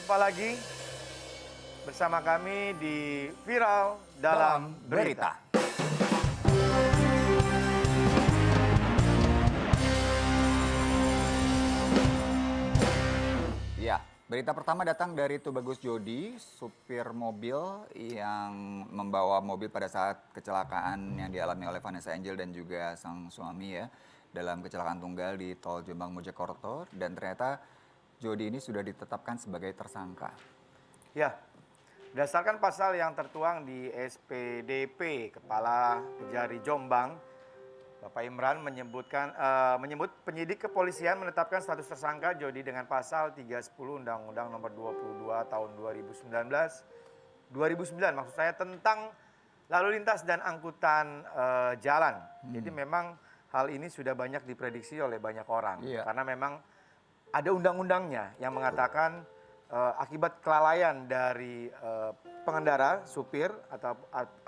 Jumpa lagi bersama kami di Viral Dalam Berita. Ya, berita pertama datang dari Tubagus Jodi, supir mobil yang membawa mobil pada saat kecelakaan yang dialami oleh Vanessa Angel dan juga sang suami ya dalam kecelakaan tunggal di Tol Jombang Mojokerto, dan ternyata Jodi ini sudah ditetapkan sebagai tersangka. Ya, berdasarkan pasal yang tertuang di SPDP Kepala Kejari Jombang, Bapak Imran menyebut penyidik kepolisian menetapkan status tersangka Jodi dengan pasal 310 Undang-Undang Nomor 22 Tahun 2009 maksud saya, tentang lalu lintas dan angkutan jalan. Jadi memang hal ini sudah banyak diprediksi oleh banyak orang, karena memang ada undang-undangnya yang mengatakan akibat kelalaian dari pengendara, supir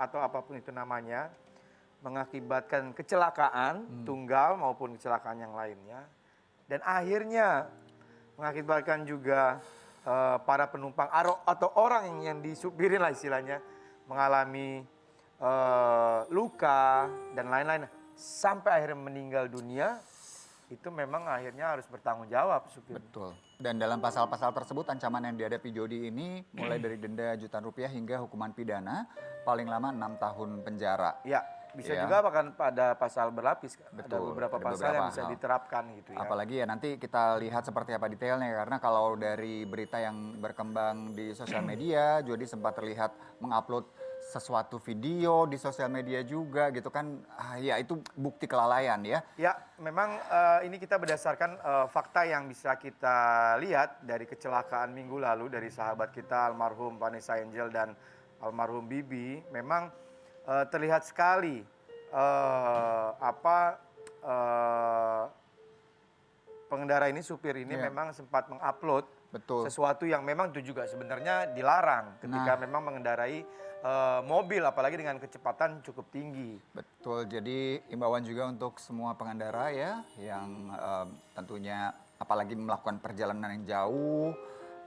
atau apapun itu namanya, mengakibatkan kecelakaan tunggal maupun kecelakaan yang lainnya, dan akhirnya mengakibatkan juga para penumpang atau orang yang disupirin lah istilahnya mengalami luka dan lain-lain sampai akhirnya meninggal dunia. Itu memang akhirnya harus bertanggung jawab supir. Betul. Dan dalam pasal-pasal tersebut ancaman yang dihadapi Jodi ini mulai dari denda jutaan rupiah hingga hukuman pidana paling lama 6 tahun penjara. Ya, bisa juga bahkan pada pasal berlapis. Betul, ada beberapa pasal yang bisa diterapkan gitu ya. Apalagi ya nanti kita lihat seperti apa detailnya, karena kalau dari berita yang berkembang di sosial media, Jodi sempat terlihat mengupload sesuatu video di sosial media juga gitu kan. Ya itu bukti kelalaian ya. Ya, memang ini kita berdasarkan fakta yang bisa kita lihat dari kecelakaan minggu lalu dari sahabat kita almarhum Vanessa Angel dan almarhum Bibi. Memang terlihat sekali pengendara ini, supir ini memang sempat mengupload sesuatu yang memang itu juga sebenarnya dilarang ketika memang mengendarai mobil, apalagi dengan kecepatan cukup tinggi. Betul, jadi imbauan juga untuk semua pengendara ya yang tentunya apalagi melakukan perjalanan yang jauh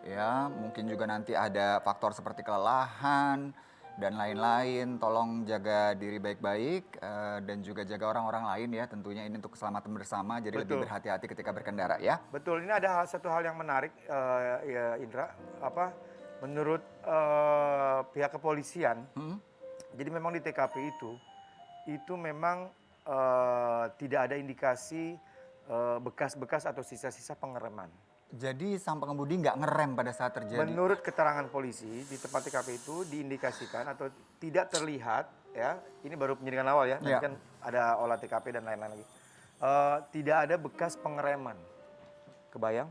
ya, mungkin juga nanti ada faktor seperti kelelahan dan lain-lain. Tolong jaga diri baik-baik dan juga jaga orang-orang lain ya, tentunya ini untuk keselamatan bersama, jadi lebih berhati-hati ketika berkendara ya. Betul, ini ada satu hal yang menarik ya Indra, menurut pihak kepolisian, jadi memang di TKP itu memang tidak ada indikasi bekas-bekas atau sisa-sisa pengereman. Jadi sang pengemudi nggak ngerem pada saat terjadi? Menurut keterangan polisi, di tempat TKP itu diindikasikan atau tidak terlihat, ya, ini baru penyidikan awal ya, nanti kan ada olah TKP dan lain-lain lagi. Tidak ada bekas pengereman. Kebayang?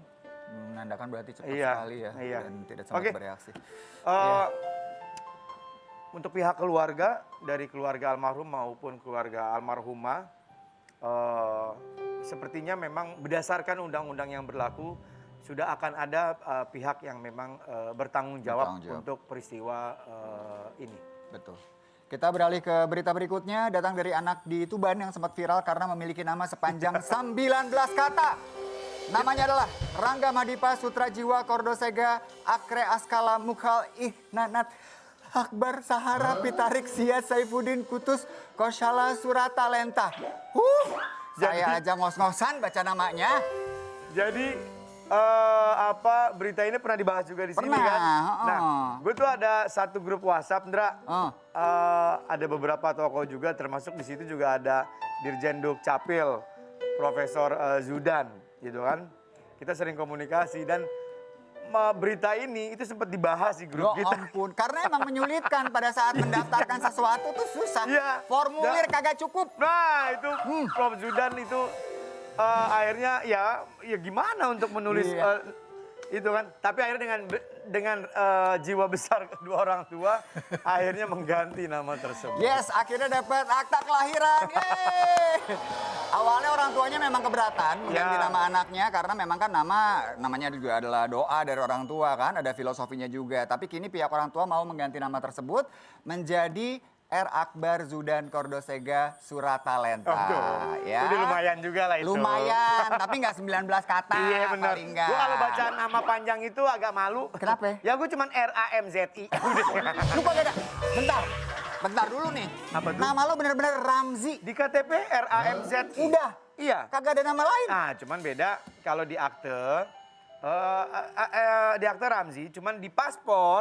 Menandakan berarti cepat sekali ya, dan tidak sempat bereaksi. Untuk pihak keluarga, dari keluarga almarhum maupun keluarga almarhumah, sepertinya memang berdasarkan undang-undang yang berlaku, sudah akan ada pihak yang memang bertanggung jawab untuk peristiwa ini. Betul. Kita beralih ke berita berikutnya, datang dari anak di Tuban yang sempat viral karena memiliki nama sepanjang 19 kata. Namanya adalah Rangga Madipa Sutrajiwa Kordosega Akre Askala Mukhal Ihnanat Akbar Sahara Pitarik Siat Saifuddin Kutus Koshala Surata Lenta. Saya aja ngos-ngosan baca namanya. Jadi berita ini pernah dibahas juga di sini kan? Nah, gue tuh ada satu grup WhatsApp, Ndra. Ada beberapa tokoh juga, termasuk di situ juga ada Dirjen Duk Capil, Profesor Zudan, gitu kan? Kita sering komunikasi dan berita ini itu sempat dibahas di grup kita. Ampun, karena emang menyulitkan pada saat mendaftarkan sesuatu tuh susah. Formulir kagak cukup. Nah, itu Prof Zudan itu akhirnya ya gimana untuk menulis itu kan. Tapi akhirnya dengan jiwa besar kedua orang tua akhirnya mengganti nama tersebut. Yes, akhirnya dapat akta kelahiran. Yeay. Awalnya orang tuanya memang keberatan mengganti nama anaknya karena memang kan namanya juga adalah doa dari orang tua kan, ada filosofinya juga. Tapi kini pihak orang tua mau mengganti nama tersebut menjadi R. Akbar Zudan Kordosega Suratalenta. Ya. Udah lumayan juga lah itu. Lumayan, tapi nggak 19 kata. Iya benar. Paling nggak. Gue kalau baca nama panjang itu agak malu. Kenapa? Ya gue cuman RAMZI. Lu kok beda? Bentar dulu nih. Apa tuh? Nama lo bener-bener Ramzi. Di KTP RAMZI. Udah. Iya. Kagak ada nama lain. Nah, cuman beda kalau di akte. Di akte Ramzi, cuman di paspor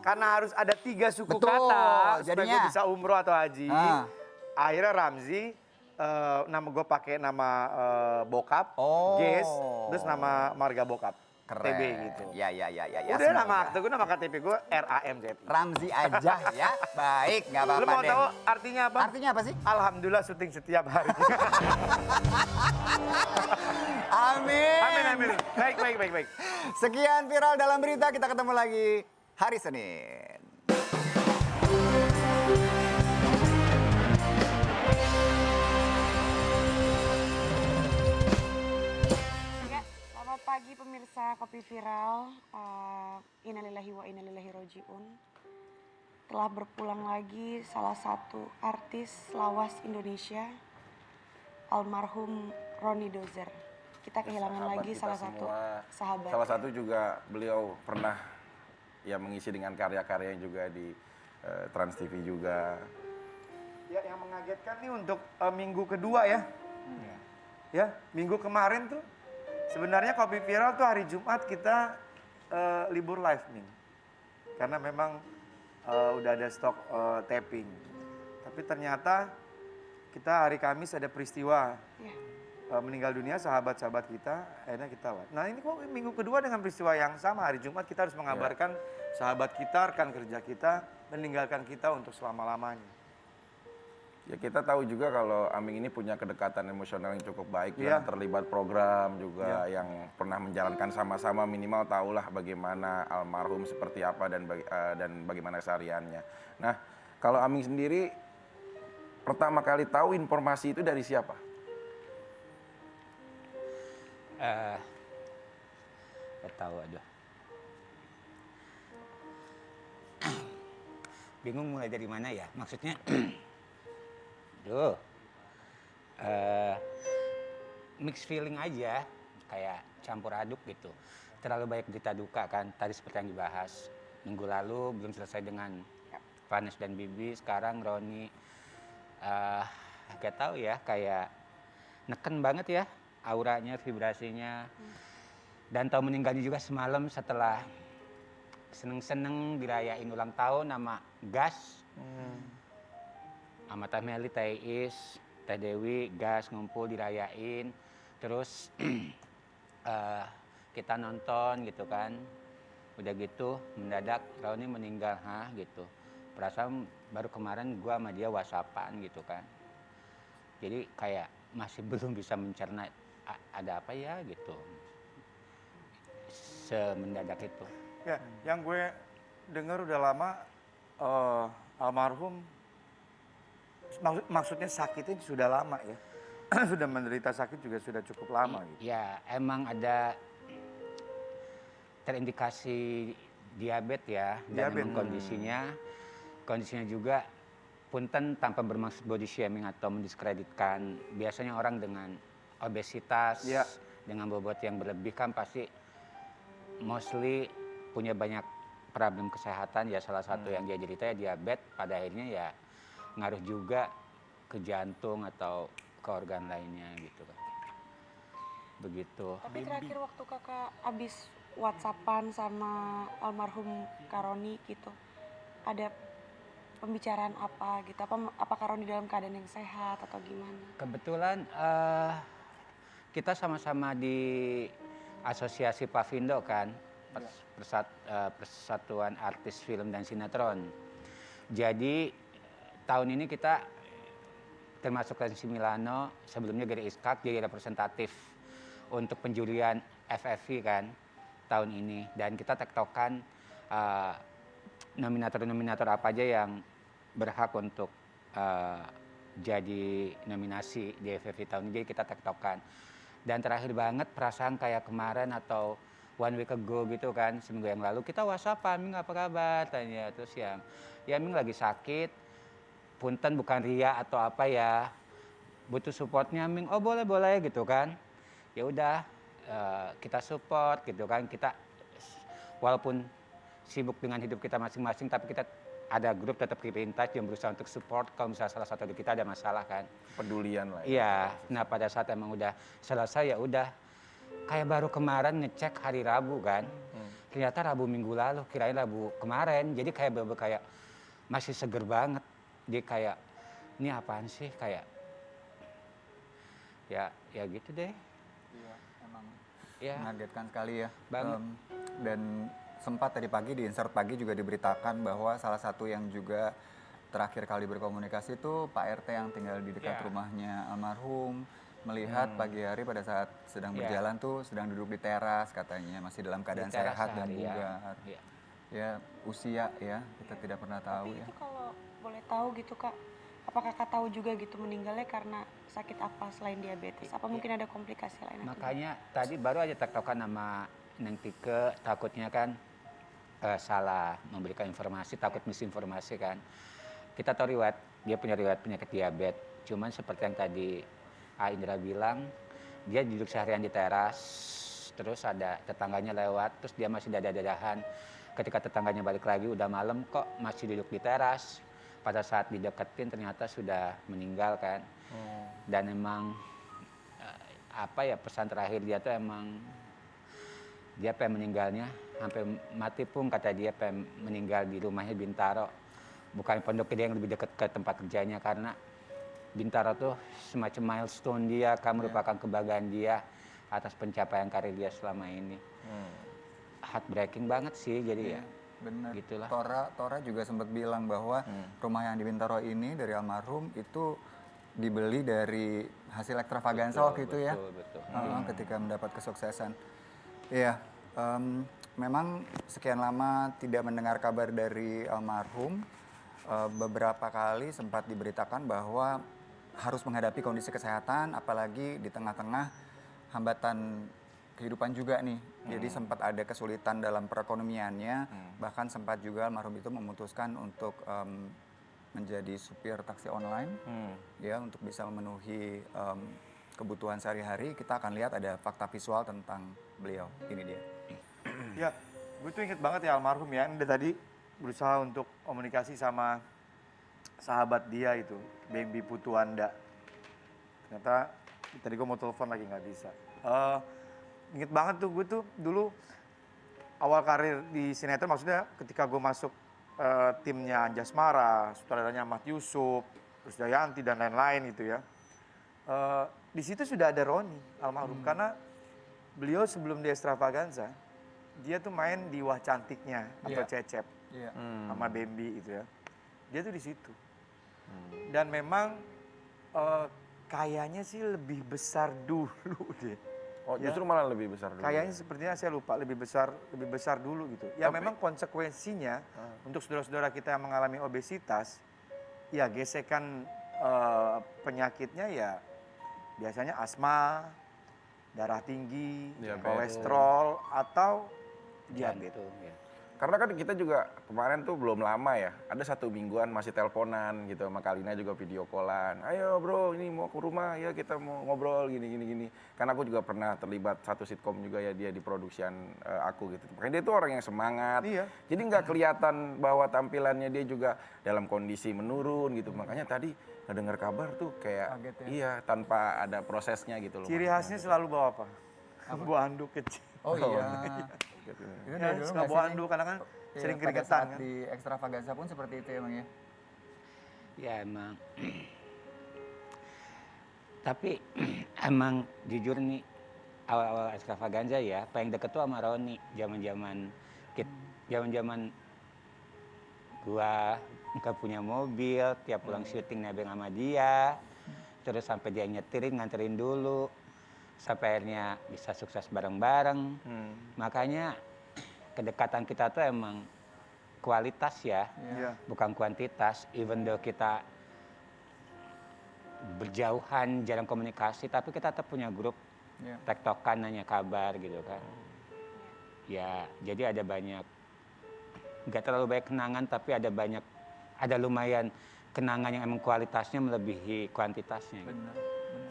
karena harus ada 3 suku Betul, kata supaya jadinya. gue bisa umroh atau haji. Akhirnya Ramzi, nama gue pakai nama bokap, Ges, terus nama marga bokap, Keren. TB gitu. Ya. Udah semoga. nama akte gue, nama KTP gue RAMZI. Ramzi aja ya. Baik, nggak apa-apa Lu mau deh. tahu artinya apa? Artinya apa sih? Alhamdulillah syuting setiap hari. Amin. Amin. Baik. Sekian viral dalam berita, kita ketemu lagi hari Senin. Ya, selamat pagi pemirsa Kopi Viral. Innalillahi wa innalillahi rojiun. Telah berpulang lagi salah satu artis lawas Indonesia, almarhum Roni Dozer. Kita kehilangan lagi kita salah satu semua. sahabat. Salah satu juga beliau pernah ya mengisi dengan karya-karya juga di Trans TV juga. Ya, yang mengagetkan nih untuk minggu kedua ya. Ya, minggu kemarin tuh sebenarnya Kopi Viral tuh hari Jumat kita libur live nih. Karena memang udah ada stok taping. Tapi ternyata kita hari Kamis ada peristiwa meninggal dunia sahabat-sahabat kita, akhirnya kita live. Nah ini kok minggu kedua dengan peristiwa yang sama, hari Jumat kita harus mengabarkan sahabat kita, rekan kerja kita meninggalkan kita untuk selama-lamanya. Ya kita tahu juga kalau Aming ini punya kedekatan emosional yang cukup baik, Iya. terlibat program juga yang pernah menjalankan sama-sama, minimal tahulah bagaimana almarhum seperti apa dan bagaimana kesehariannya. Nah, kalau Aming sendiri pertama kali tahu informasi itu dari siapa? Gak tahu, aduh. Bingung mulai dari mana ya, maksudnya. Mixed feeling aja, kayak campur aduk gitu. Terlalu banyak berita duka kan, tadi seperti yang dibahas. Minggu lalu belum selesai dengan Vanes dan Bibi, sekarang Roni. Gak tahu ya, kayak neken banget ya auranya, vibrasinya. Dan tahu meninggalnya juga semalam setelah seneng-seneng dirayain ulang tahun sama Gas. Sama Teh Meli, Teh Is, Teh Dewi, Gas ngumpul dirayain. Terus kita nonton gitu kan. Udah gitu mendadak Roni meninggal gitu. Perasaan baru kemarin gua sama dia whatsappan gitu kan. Jadi kayak masih belum bisa mencerna ada apa ya gitu. Semendadak itu. Ya, yang gue dengar udah lama almarhum maksudnya sakitnya sudah lama ya. Sudah menderita sakit juga sudah cukup lama gitu. Ya, emang ada terindikasi diabetes ya, dan emang kondisinya juga punten tanpa bermaksud body shaming atau mendiskreditkan. Biasanya orang dengan obesitas, dengan bobot yang berlebih kan pasti mostly punya banyak problem kesehatan ya, salah satu yang dia derita ya diabetes, pada akhirnya ya ngaruh juga ke jantung atau ke organ lainnya gitu kan. Begitu. Tapi terakhir waktu kakak abis whatsappan sama almarhum Karoni gitu, ada pembicaraan apa gitu? Apa Karoni dalam keadaan yang sehat atau gimana? Kebetulan kita sama-sama di Asosiasi Pavindo kan, Persatuan Artis Film dan Sinetron. Jadi tahun ini kita termasuk Renzi Milano, sebelumnya Gary Iskak jadi representatif untuk penjurian FFV kan tahun ini. Dan kita tektokan nominator-nominator apa aja yang berhak untuk jadi nominasi di FFV tahun ini. Jadi kita tektokan. Dan terakhir banget perasaan kayak kemarin atau one week ago gitu kan, seminggu yang lalu kita whatsappan, Ming apa kabar, tanya. Terus ya Ming lagi sakit, punten bukan ria atau apa ya, butuh supportnya Ming, oh boleh gitu kan, ya udah kita support gitu kan, kita walaupun sibuk dengan hidup kita masing-masing tapi kita ada grup tetap keep in touch yang berusaha untuk support kalau misalnya salah satu dari kita ada masalah kan. Pedulian lah. Iya, nah pada saat emang udah selesai ya udah kayak baru kemarin ngecek hari Rabu kan, ternyata Rabu minggu lalu kirain Rabu kemarin, jadi kayak bener-bener kayak masih seger banget, jadi kayak ini apaan sih kayak ya gitu deh. Iya, emang Ya. mengagetkan sekali ya. Banget. Dan sempat tadi pagi di insert pagi juga diberitakan bahwa salah satu yang juga terakhir kali berkomunikasi itu Pak RT yang tinggal di dekat Ya. rumahnya almarhum melihat pagi hari pada saat sedang berjalan tuh sedang duduk di teras katanya masih dalam keadaan Di teras sehat dan seharian. bugar. Iya. Ya usia ya kita tidak pernah tahu Tapi ya. itu kalau boleh tahu gitu Kak, apa Kakak tahu juga gitu meninggalnya karena sakit apa selain diabetes? Apa mungkin ada komplikasi lain? Makanya tadi baru aja tektokan sama Neng Tike, takutnya kan salah memberikan informasi, takut misinformasi kan. Kita tahu riwayat, dia punya riwayat penyakit diabetes. Cuman seperti yang tadi Indra bilang, dia duduk seharian di teras, terus ada tetangganya lewat, terus dia masih dadah-dadahan. Ketika tetangganya balik lagi udah malam kok masih duduk di teras. Pada saat dideketin ternyata sudah meninggal kan. Dan emang apa ya pesan terakhir dia tuh emang dia pengen meninggalnya sampai mati pun kata dia pengen meninggal di rumahnya Bintaro, bukan pondok gede yang lebih dekat ke tempat kerjanya karena Bintaro tuh semacam milestone dia, kan merupakan kebanggaan dia atas pencapaian karir dia selama ini. Heartbreaking banget sih jadi ya. Benar. Gitulah. Tora juga sempat bilang bahwa rumah yang di Bintaro ini dari almarhum itu dibeli dari hasil ekstravaganza waktu itu ya. Betul. Ketika mendapat kesuksesan. Iya, memang sekian lama tidak mendengar kabar dari almarhum. Beberapa kali sempat diberitakan bahwa harus menghadapi kondisi kesehatan, apalagi di tengah-tengah hambatan kehidupan juga nih. Jadi sempat ada kesulitan dalam perekonomiannya, bahkan sempat juga almarhum itu memutuskan untuk menjadi supir taksi online, ya untuk bisa memenuhi kebutuhan sehari-hari. Kita akan lihat ada fakta visual tentang beliau. Ini dia. Ya, gue tuh inget banget ya almarhum ya. Dia tadi berusaha untuk komunikasi sama sahabat dia itu, Bambi Putuanda. Ternyata tadi gue mau telepon lagi nggak bisa. Inget banget tuh gue tuh dulu awal karir di sinetron, maksudnya ketika gue masuk timnya Anjasmara, sutradaranya Ahmad Yusuf, terus Dayanti dan lain-lain gitu ya. Di situ sudah ada Roni almarhum karena beliau sebelum di Extravaganza dia tuh main di Wah Cantiknya atau Cecep sama Bambi itu ya. Dia tuh di situ. Dan memang kayaknya sih lebih besar dulu deh. Oh, justru malah lebih besar dulu. Kayaknya sepertinya saya lupa lebih besar dulu gitu. Ya memang konsekuensinya untuk saudara-saudara kita yang mengalami obesitas, ya gesekan penyakitnya ya biasanya asma, darah tinggi, kolesterol atau diabetes. Ya. Karena kan kita juga kemarin tuh belum lama ya, ada 1 mingguan masih teleponan gitu sama Kalina juga video callan. Ayo bro, ini mau ke rumah ya kita mau ngobrol gini. Karena aku juga pernah terlibat satu sitkom juga ya dia di produksian aku gitu. Makanya dia tuh orang yang semangat. Iya. Jadi nggak kelihatan bahwa tampilannya dia juga dalam kondisi menurun gitu. Makanya tadi ngedengar kabar tuh kayak Kaget ya? iya tanpa ada prosesnya gitu loh. Ciri khasnya selalu bawa apa? Bawa anduk kecil. Oh iya. Itu Ya, dari dulu suka nggak bawa sih, anduk karena kan Iya, sering pada keringetan saat kan. di Extravaganza pun seperti itu emang ya. Ya emang. Tapi emang jujur nih awal-awal Extravaganza ya paling deket tuh sama Roni. Zaman gua nggak punya mobil, tiap pulang syuting nebeng sama dia. Terus sampai dia nganterin dulu. Sampai akhirnya bisa sukses bareng-bareng. Makanya kedekatan kita tuh emang kualitas ya, Iya. bukan kuantitas. Even though kita berjauhan, jarang komunikasi, tapi kita tetap punya grup Iya. tektokan, nanya kabar gitu kan. Ya, jadi ada banyak, nggak terlalu banyak kenangan, tapi ada lumayan kenangan yang emang kualitasnya melebihi kuantitasnya. Gitu. Benar.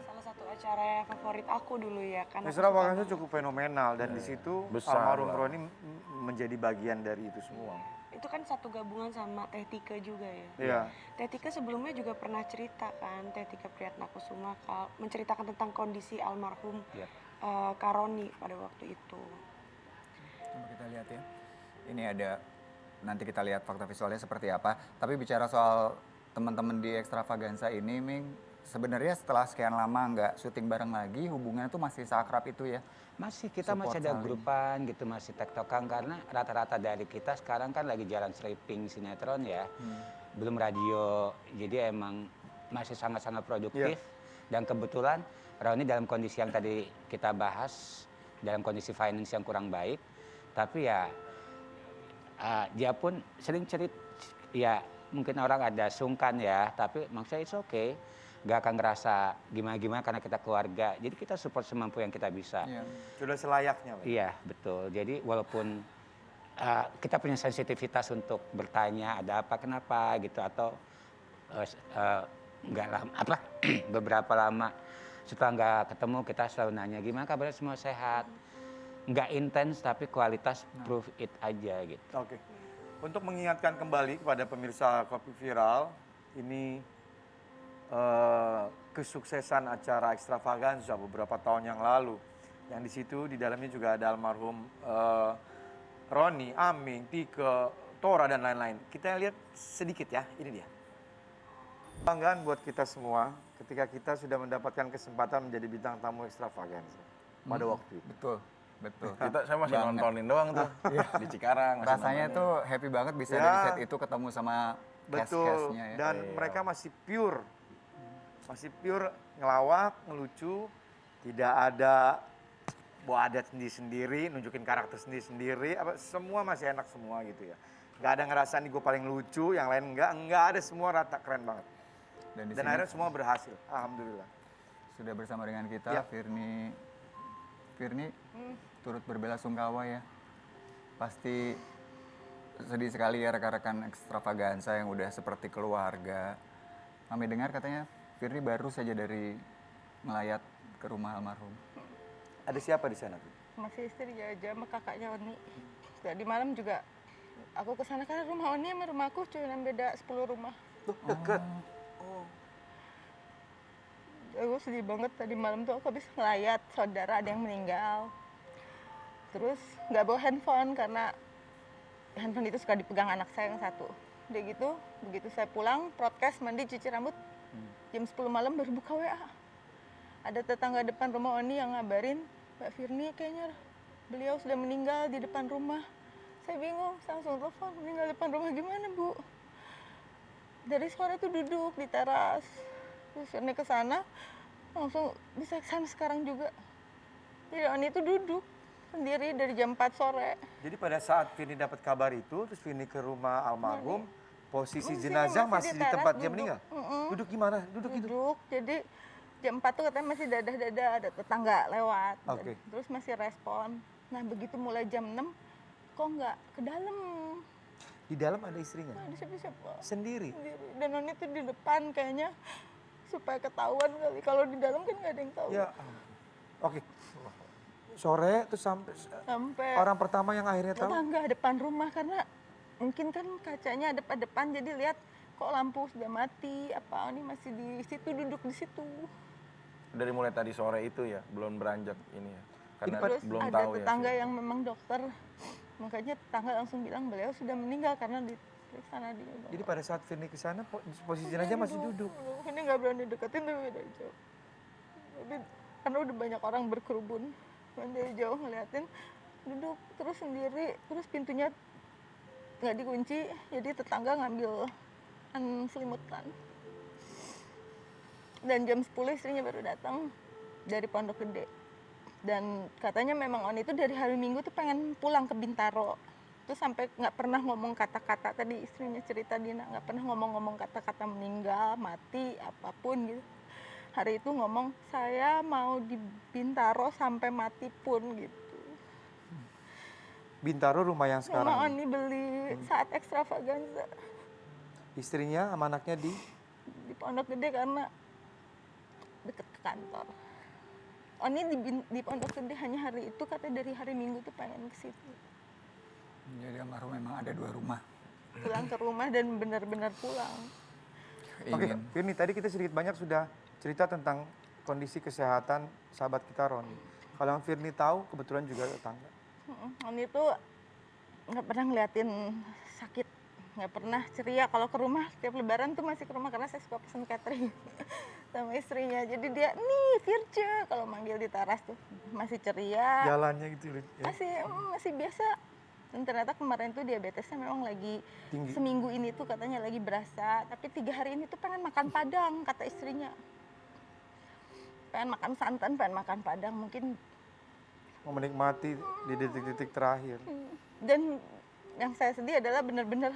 Salah satu acara favorit aku dulu ya, karena aku Extravaganza suka cukup fenomenal dan di situ Besar almarhum lah. Roni menjadi bagian dari itu semua. itu kan satu gabungan sama Teh Tika juga ya. Iya. Teh Tika sebelumnya juga pernah cerita kan, Teh Tika Priyatnakusuma menceritakan tentang kondisi almarhum Iya. Karoni pada waktu itu. Coba kita lihat ya. Ini ada, nanti kita lihat fakta visualnya seperti apa. Tapi bicara soal teman-teman di Extravaganza ini, Ming, sebenarnya setelah sekian lama nggak syuting bareng lagi, hubungannya tuh masih seakrab itu ya? Masih kita Support masih ada saling. grupan gitu, masih tektokan karena rata-rata dari kita sekarang kan lagi jalan stripping sinetron ya. Belum radio. Jadi emang masih sangat-sangat produktif. Dan kebetulan Roni dalam kondisi yang tadi kita bahas, dalam kondisi finance yang kurang baik. Tapi ya dia pun sering cerita, ya mungkin orang ada sungkan ya, tapi maksudnya it's okay. Gak akan ngerasa gimana-gimana karena kita keluarga. Jadi kita support semampu yang kita bisa. Iya. Sudah selayaknya. Pak. Iya, betul. Jadi walaupun kita punya sensitivitas untuk bertanya ada apa kenapa gitu atau nggak lama apa beberapa lama setelah nggak ketemu kita selalu nanya gimana kabarnya semua sehat. Nggak intens tapi kualitas proof it aja gitu. Oke. Untuk mengingatkan kembali kepada pemirsa Kopi Viral, ini kesuksesan acara Extravaganza beberapa tahun yang lalu. Yang di situ di dalamnya juga ada almarhum Roni, Aming, Tike, Tora dan lain-lain. Kita lihat sedikit ya, ini dia. Banggaan buat kita semua ketika kita sudah mendapatkan kesempatan menjadi bintang tamu Extravaganza pada waktu itu. Betul, betul. Saya masih Banget. nontonin doang tuh di Cikarang. masih Rasanya nontonin. tuh happy banget bisa Ya. dari set itu ketemu sama Betul. cast-castnya ya. Dan mereka masih pure. Masih pure ngelawak, ngelucu, tidak ada bawa adat sendiri-sendiri, nunjukin karakter sendiri-sendiri, semua masih enak semua gitu ya. Nggak ada ngerasa nih gue paling lucu, yang lain nggak ada, semua rata, keren banget. Dan di Dan sini akhirnya semua berhasil, alhamdulillah. sudah bersama dengan kita Ya. Firni turut berbela-sungkawa ya. Pasti sedih sekali ya rekan-rekan Extravaganza yang udah seperti keluarga. Kami dengar katanya Firni baru saja dari melayat ke rumah almarhum. Ada siapa di sana? Masih istri aja sama kakaknya Oni. Tadi malam juga aku kesana karena rumah Oni sama rumah aku cuma beda 10 rumah. Tuh, deket. Aku sedih banget tadi malam tuh aku habis ngelayat saudara ada yang meninggal. Terus nggak bawa handphone karena handphone itu suka dipegang anak saya yang satu. Udah gitu, begitu saya pulang, broadcast, mandi, cuci rambut, jam 10 malam baru buka WA. Ada tetangga depan rumah Oni yang ngabarin, Mbak Firni kayaknya beliau sudah meninggal di depan rumah. Saya bingung, saya langsung telepon, meninggal depan rumah gimana Bu? Dari sore tuh duduk di teras. Terus Firni ke sana, langsung bisa ke sana sekarang juga. Jadi Oni itu duduk sendiri dari jam 4 sore. Jadi pada saat Firni dapat kabar itu, terus Firni ke rumah almarhum, posisi Posisinya jenazah masih masih di di tempat teras, dia duduk. meninggal? Mm-mm. Duduk gimana? Duduk gitu? Duduk, jadi jam 4 tuh katanya masih dadah-dadah, ada tetangga lewat. Oke. Terus masih respon. Nah begitu mulai jam 6, kok nggak ke dalam? Di dalam ada istrinya? Nggak ada siapa-siapa. Sendiri? Sendiri. Dan Noni tuh di depan kayaknya supaya ketahuan kali. Kalau di dalam kan nggak ada yang tahu. Ya. Oke. Sore terus sampai Sampai orang pertama yang akhirnya tahu. tetangga depan rumah karena mungkin kan kacanya depan jadi lihat kok lampu sudah mati, apa ini masih di situ duduk di situ. Dari mulai tadi sore itu ya, belum beranjak ini ya. Karena Terus belum ada tahu tetangga ya. yang memang dokter, makanya tetangga langsung bilang beliau sudah meninggal karena di sana dia. Jadi pada saat Firni ke sana posisi jenazah masih duduk. Ini nggak berani deketin tapi dari jauh. Tapi karena udah banyak orang berkerubun, dari jauh ngeliatin duduk terus sendiri, terus pintunya nggak dikunci, jadi tetangga ngambil selimutan. Dan jam 10 istrinya baru datang dari Pondok Gede. Dan katanya memang Oni itu dari hari Minggu tuh pengen pulang ke Bintaro. Terus sampai nggak pernah ngomong kata-kata, tadi istrinya cerita Dina, nggak pernah ngomong-ngomong kata-kata meninggal, mati, apapun gitu. Hari itu ngomong, saya mau di Bintaro sampai mati pun gitu. Bintaro rumah yang Rumah sekarang. Oni beli saat Extravaganza. Istrinya sama anaknya di di Pondok Gede karena deket ke kantor. Oni di Pondok Gede hanya hari itu, katanya dari hari Minggu tuh pengen ke situ. Jadi almarhum memang ada 2 rumah. Pulang ke rumah dan benar-benar pulang. Oke, Ingin. Firni, tadi kita sedikit banyak sudah cerita tentang kondisi kesehatan sahabat kita Roni. Kalau yang Firni tahu, kebetulan juga tetangga. Oni tuh nggak pernah ngeliatin sakit, nggak pernah ceria. Kalau ke rumah tiap Lebaran tuh masih ke rumah karena saya suka pesen catering sama istrinya. Jadi dia nih Firce kalau manggil di teras tuh masih ceria, Jalannya gitu ya. masih biasa. Dan ternyata kemarin tuh diabetesnya memang lagi Tinggi. seminggu ini tuh katanya lagi berasa, tapi 3 hari ini tuh pengen makan padang kata istrinya. Pengen makan santan, pengen makan padang, mungkin. Mau menikmati di detik-detik terakhir. Dan yang saya sedih adalah benar-benar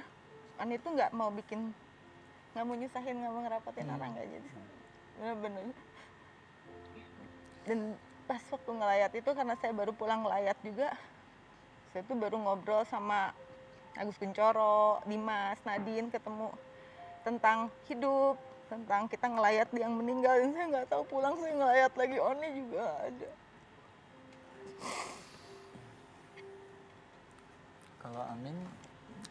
Ani tuh nggak mau nyusahin, nggak mau ngerapatin orang, nggak jadi. Benar-benar. Dan pas waktu ngelayat itu karena saya baru pulang ngelayat juga, saya tuh baru ngobrol sama Agus Kuncoro, Dimas, Nadine, ketemu tentang hidup, tentang kita ngelayat yang meninggal. Dan saya nggak tahu pulang saya ngelayat lagi, Oni juga ada. Kalau Aming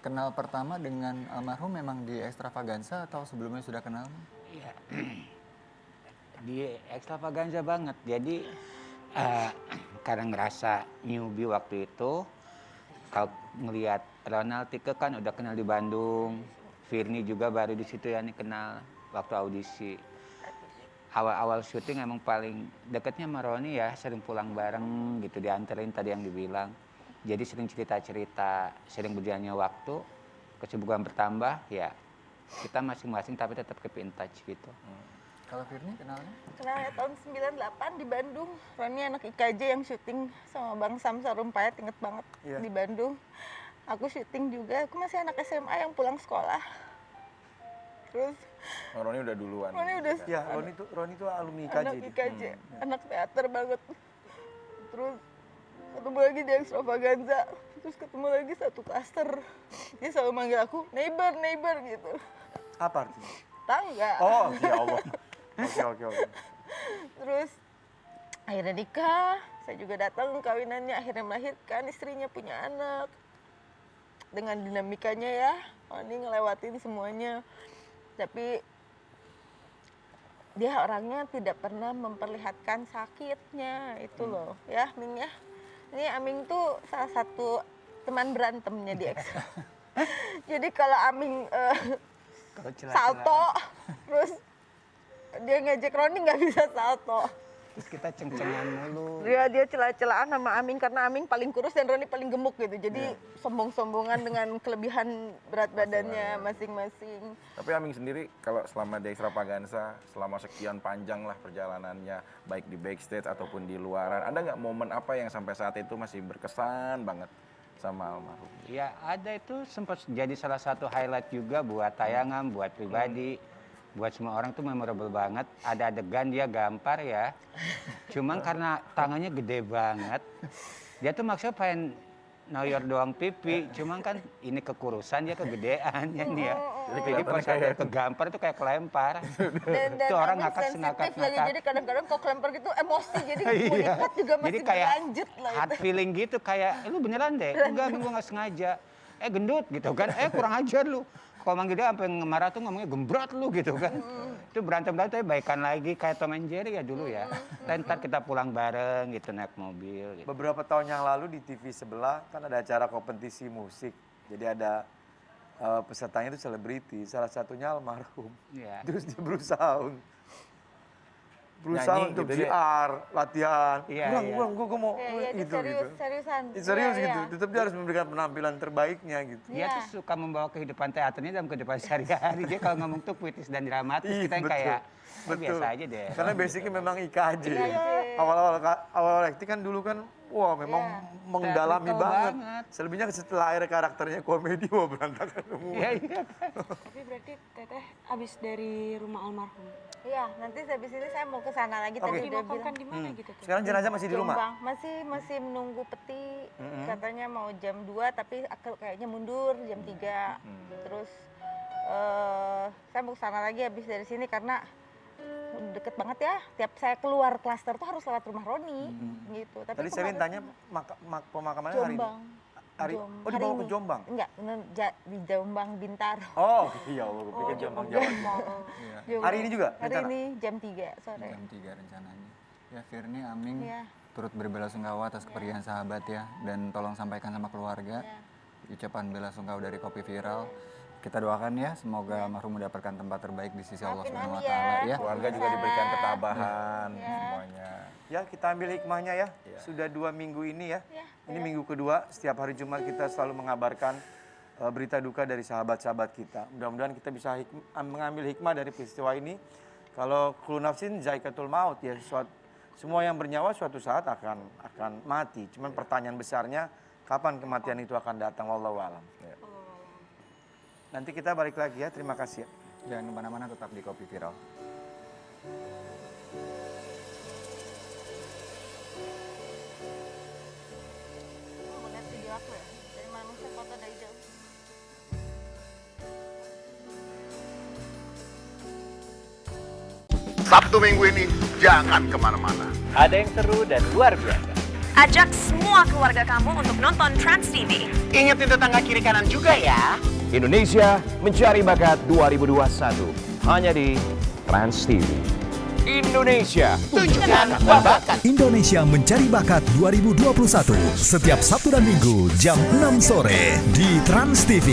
kenal pertama dengan almarhum memang di Extravaganza atau sebelumnya sudah kenal? Iya. Di Extravaganza banget. Jadi karena ngerasa newbie waktu itu, kalau ngelihat Ronald Tike kan udah kenal di Bandung, Firni juga baru di situ yang kenal waktu audisi. Awal-awal syuting emang paling deketnya sama Roni ya, sering pulang bareng gitu, dianterin tadi yang dibilang. Jadi sering cerita-cerita, sering berjalannya waktu, kesibukan bertambah, ya kita masing-masing tapi tetap keep in touch gitu. Kalau Firni kenalnya? Kenalnya tahun 98 di Bandung. Roni anak IKJ yang syuting sama Bang Sam Sarumpayat, inget banget, Iya. di Bandung. Aku syuting juga, aku masih anak SMA yang pulang sekolah. Terus Roni udah duluan. Roni udah Ya, Roni tuh alumni IKJ. anak dia. IKJ, anak teater banget. Terus ketemu lagi di Extravaganza, terus ketemu lagi satu klaster. Dia selalu manggil aku neighbor gitu. Apa artinya? Tangga. Oh, ya Allah. Oke. Terus akhirnya nikah, saya juga datang kawinannya, akhirnya melahirkan, istrinya punya anak. Dengan dinamikanya ya, Oni ngelewatin semuanya. Tapi dia orangnya tidak pernah memperlihatkan sakitnya, itu loh ya Ming ya. Ini Aming tuh salah satu teman berantemnya di Extra. Jadi kalau Aming Kalau salto, terus dia ngejek Roni nggak bisa salto. terus kita ceng-cengan mulu. Dia celah-celahan sama Aming karena Aming paling kurus dan Roni paling gemuk gitu. Jadi sombong-sombongan dengan kelebihan berat badannya masing-masing. Tapi Aming sendiri kalau selama di Extravaganza, selama sekian panjang lah perjalanannya, baik di backstage ataupun di luaran, ada nggak momen apa yang sampai saat itu masih berkesan banget sama almarhum? Ya ada, itu sempat jadi salah satu highlight juga buat tayangan, buat pribadi. Buat semua orang tuh memorable banget. Ada adegan dia gampar ya. Cuman karena tangannya gede banget, dia tuh maksudnya pengen noyor doang pipi. Cuman kan ini kekurusan, dia kegedean ya nih ya. Jadi pas ada kegampar tuh kayak kelempar. Dan Itu orang Aming ngakak sensitif senakak lagi. Jadi kadang-kadang kok kelempar gitu emosi. Jadi mau Iya. dikat juga masih Jadi kayak berlanjut lah hard itu. feeling gitu, kayak lu beneran deh, enggak gue nggak sengaja, gendut gitu kan, kurang ajar lu. Kalau manggil dia sampai marah tuh ngomongnya gembrot lu gitu kan. Itu berantem tapi baikan lagi kayak Tom and Jerry ya dulu ya. Ntar kita pulang bareng gitu naik mobil gitu. Beberapa tahun yang lalu di TV sebelah kan ada acara kompetisi musik. Jadi ada pesertanya itu selebriti, salah satunya almarhum. Iya. Terus dia berusaha Nyanyi untuk gitu deh. JR, latihan. Iya, iya. Gue mau Iya, dia gitu. seriusan. Serius Iya, gitu. iya. Tetap dia harus memberikan penampilan terbaiknya gitu. Dia tuh suka membawa kehidupan teaternya dalam kehidupan sehari-hari. Dia kalau ngomong tuh puitis dan dramatis, kita yang kayak biasa aja deh. Karena basicnya memang IKJ. IKJ. Awal acting kan dulu kan, wah memang mendalami Theatrical banget. banget. Selebihnya setelah akhirnya karakternya komedi, wah berantakan semua. Iya, iya. Tapi berarti Teteh abis dari rumah almarhum. Iya, nanti habis ini saya mau ke sana lagi. Oke. Tadi udah Dimakamkan bilang. di mana gitu tuh? Sekarang jenazah masih di rumah? Jombang. Masih menunggu peti. Katanya mau jam 2 tapi kayaknya mundur jam 3. Terus saya mau kesana lagi habis dari sini karena deket banget ya. Tiap saya keluar klaster tuh harus lewat rumah Roni gitu. Tapi Tadi saya tanya pemakamannya hari ini. Jombang. Oh, dibawa ke ini. Jombang? Enggak, di Jombang Bintaro. Oh, iya, aku pikir Jombang Jawa. Jombang. Hari ini juga Hari rencana? ini jam 3 sore. Jam 3 rencananya. Ya Firni, Aming Iya. turut berbelasungkawa atas kepergian sahabat ya. Dan tolong sampaikan sama keluarga ucapan belasungkawa dari Kopi Viral. Kita doakan ya, semoga almarhum mendapatkan tempat terbaik di sisi Allah Maafin Subhanahu wa Ami Ta'ala ya. Keluarga juga diberikan ketabahan semuanya. Ya, kita ambil hikmahnya ya. Sudah 2 minggu ini ya. Ya, Ini minggu kedua, setiap hari Jumat kita selalu mengabarkan berita duka dari sahabat-sahabat kita. Mudah-mudahan kita bisa mengambil hikmah dari peristiwa ini. Kalau kullu nafsin zaikatul maut ya, semua yang bernyawa suatu saat akan mati. Cuman pertanyaan besarnya, kapan kematian itu akan datang? Wallahu a'lam. Ya. Nanti kita balik lagi ya. Terima kasih. Jangan kemana-mana, tetap di Kopi Viral. Mau lihat video aku ya? Dari mana saya foto dari jauh. Sabtu minggu ini jangan kemana-mana. Ada yang seru dan luar biasa. Ajak semua keluarga kamu untuk nonton Trans TV. Ingetin tetangga kiri kanan juga ya. Indonesia Mencari Bakat 2021 hanya di Trans TV. Indonesia Tunjukkan bakat. Indonesia Mencari Bakat 2021 setiap Sabtu dan Minggu jam 6 sore di Trans TV.